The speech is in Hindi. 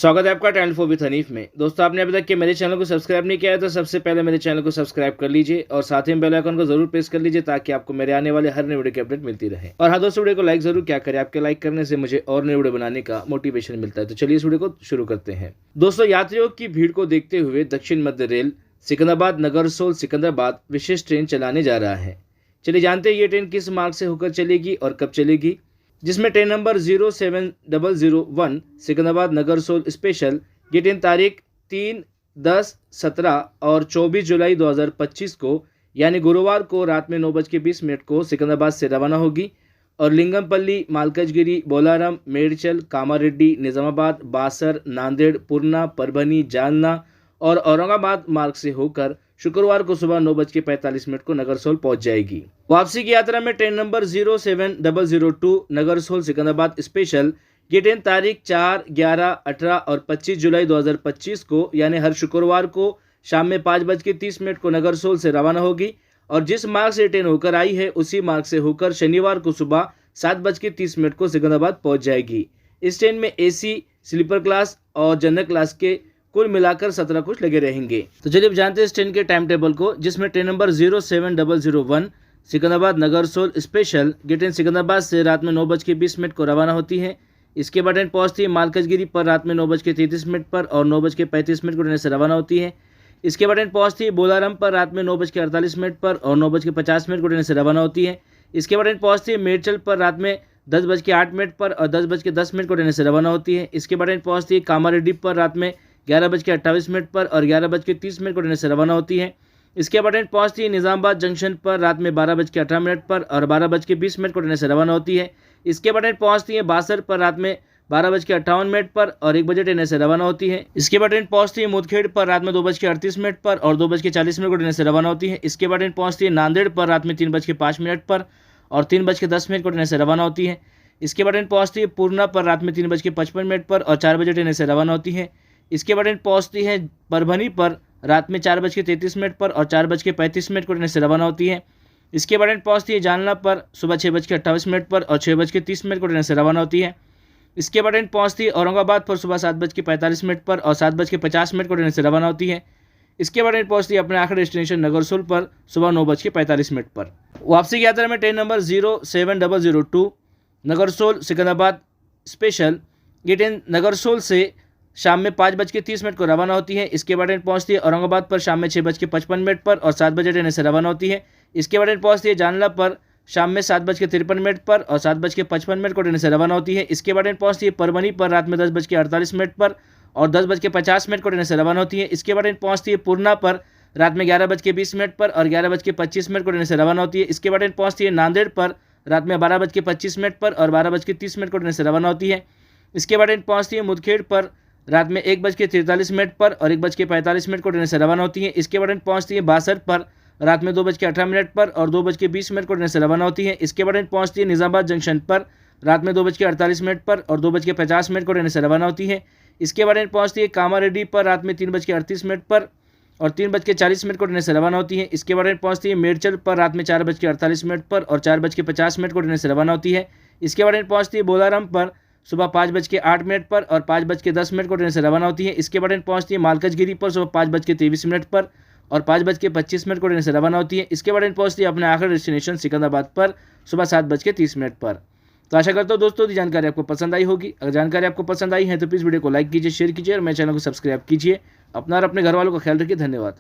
स्वागत है आपका टैलेंट फॉर विद हनीफ में। दोस्तों, आपने अभी तक के मेरे चैनल को सब्सक्राइब नहीं किया है तो सबसे पहले मेरे चैनल को सब्सक्राइब कर लीजिए और साथ ही बेल आइकन को जरूर प्रेस कर लीजिए ताकि आपको मेरे आने वाले हर नए वीडियो की अपडेट मिलती रहे। और हाँ दोस्तों, वीडियो को लाइक जरूर क्या करें, आपके लाइक करने से मुझे और नए वीडियो बनाने का मोटिवेशन मिलता है। तो चलिए इस वीडियो को शुरू करते हैं। दोस्तों, यात्रियों की भीड़ को देखते हुए दक्षिण मध्य रेल सिकंदराबाद नगरसोल सिकंदराबाद विशेष ट्रेन चलाने जा रहा है। चलिए जानते हैं ये ट्रेन किस मार्ग से होकर चलेगी और कब चलेगी। जिसमें train number 07001 Secunderabad Nagarsol special, ये ट्रेन तारीख 3, 10, 17 और 24 जुलाई 2025 को यानी गुरुवार को रात में 9:20 को सिकंदराबाद से रवाना होगी और लिंगमपल्ली, मालकाजगिरी, बोलाराम, मेडचल, कामारेड्डी, निजामाबाद, बासर, नांदेड़, पूर्णा, परभनी, जालना और औरंगाबाद मार्ग से होकर शुक्रवार को सुबह 9:45 को नगरसोल पहुंच जाएगी। वापसी की यात्रा में train number 07002 Nagarsol Secunderabad special, ये ट्रेन तारीख 4, 11, 18 और 25 जुलाई 2025 को यानी हर शुक्रवार को शाम में 5:30 को नगरसोल से रवाना होगी और जिस मार्ग से ट्रेन होकर आई है उसी मार्ग से होकर शनिवार को सुबह 7:30 को सिकंदराबाद पहुंच जाएगी। इस ट्रेन में एसी, स्लीपर क्लास और जनरल क्लास के कुल मिलाकर 17 कोच लगे रहेंगे। तो चलिए अब जानते हैं इस ट्रेन के टाइम टेबल को, जिसमें train number 07001 Secunderabad Nagarsol special, ये ट्रेन सिकंदराबाद से रात में 9:20 को रवाना होती है। इसके बाद ट्रेन पहुंचती है मालकाजगिरी पर रात में 9:33 पर और 9:35 को ट्रेन से रवाना होती है। इसके बाद ट्रेन पहुंचती है बोलाराम पर रात में 9:48 पर और 9:50 को ट्रेन से रवाना होती है। इसके बाद ट्रेन पहुंचती है मेडचल पर रात में 10:08 पर और 10:10 को ट्रेन से रवाना होती है। इसके बाद ट्रेन पहुंचती है कामारेड्डी पर रात में 11:28 पर और 11:30 को ट्रेन से रवाना होती है। इसके बाद ट्रेन पहुंचती है निजामाबाद जंक्शन पर रात में 12:18 पर और 12:20 को ट्रेन से रवाना होती है। इसके बाद ट्रेन पहुंचती है बासर पर रात में 12:58 पर और 1 बजे ट्रेन से रवाना होती है। इसके बाद ट्रेन पहुंचती है मुदखेड़ पर रात में 2:38 पर और 2:40 को ट्रेन से रवाना होती है। इसके बाद ट्रेन पहुंचती है नांदेड़ पर रात में 3:05 पर और 3:10 को ट्रेन से रवाना होती है। इसके बाद ट्रेन पहुंचती है पूर्णा पर रात में 3:55 पर और 4 बजे ट्रेन से रवाना होती है। इसके बाद ट्रेन पहुंचती है परभनी पर रात में 4:33 पर और 4:35 को ट्रेन से रवाना होती है। इसके बाद ट्रेन पहुंचती है जालना पर सुबह 6:28 पर और 6:30 को ट्रेन से रवाना होती है। इसके बाद ट्रेन पहुंचती है औरंगाबाद पर सुबह 7:45 पर और 7:50 को ट्रेन से रवाना होती है। इसके बाद ट्रेन पहुंचती है अपने आखिरी डेस्टिनेशन नगरसोल पर सुबह 9:45 पर। वापसी की यात्रा में train number 07002 Nagarsol Secunderabad special, ये ट्रेन नगरसोल से शाम में 5:30 को रवाना होती है। इसके बाद ट्रेन पहुंचती है औरंगाबाद पर शाम में 6:55 पर और 7 बजे ट्रेन से रवाना होती है। इसके बाद ट्रेन पहुंचती है जालना पर शाम में 7:53 पर और 7:55 को ट्रेन से रवाना होती है। इसके बाद ट्रेन पहुंचती है परभनी पर रात में 10:48 पर और 10:50 को ट्रेन से रवाना होती है। इसके बाद ट्रेन पहुंचती है पूर्णा पर रात में 11:20 पर और 11:25 को ट्रेन से रवाना होती है। इसके बाद ट्रेन पहुंचती है नांदेड़ पर रात में 12:25 पर और 12:30 को ट्रेन से रवाना होती है। इसके बाद ट्रेन पहुंचती है मुदखेड़ पर रात में 1:43 पर और 1:45 को ट्रेन से रवाना होती है। इसके बाद ट्रेन पहुंचती है बासर पर रात में 2:18 पर और 2:20 को ट्रेन से रवाना होती है। इसके बाद ट्रेन पहुंचती है निजामाबाद जंक्शन पर रात में 2:48 पर और 2:50 को ट्रेन से रवाना होती है। इसके बाद ट्रेन पहुंचती है कामारेड्डी पर रात में 3:38 पर और 3:40 को ट्रेन से रवाना होती है। इसके बाद ट्रेन पहुंचती है मेडचल पर रात में 4:48 पर और 4:50 को ट्रेन से रवाना होती है। इसके बाद ट्रेन पहुंचती है बोलाराम पर सुबह 5:08 पर और 5:10 को ट्रेन से रवाना होती है। इसके बाद ट्रेन पहुंचती है मालकाजगिरी पर सुबह 5:23 पर और 5:25 को ट्रेन से रवाना होती है। इसके बाद ट्रेन पहुंचती है अपने आखिरी डेस्टिनेशन सिकंदराबाद पर सुबह 7:30 पर। तो आशा करता हूँ दोस्तों, ये जानकारी आपको पसंद आई होगी। अगर जानकारी आपको पसंद आई है तो प्लीज़ वीडियो को लाइक कीजिए, शेयर कीजिए और मेरे चैनल को सब्सक्राइब कीजिए। अपना और अपने घर वालों का ख्याल रखिए। धन्यवाद।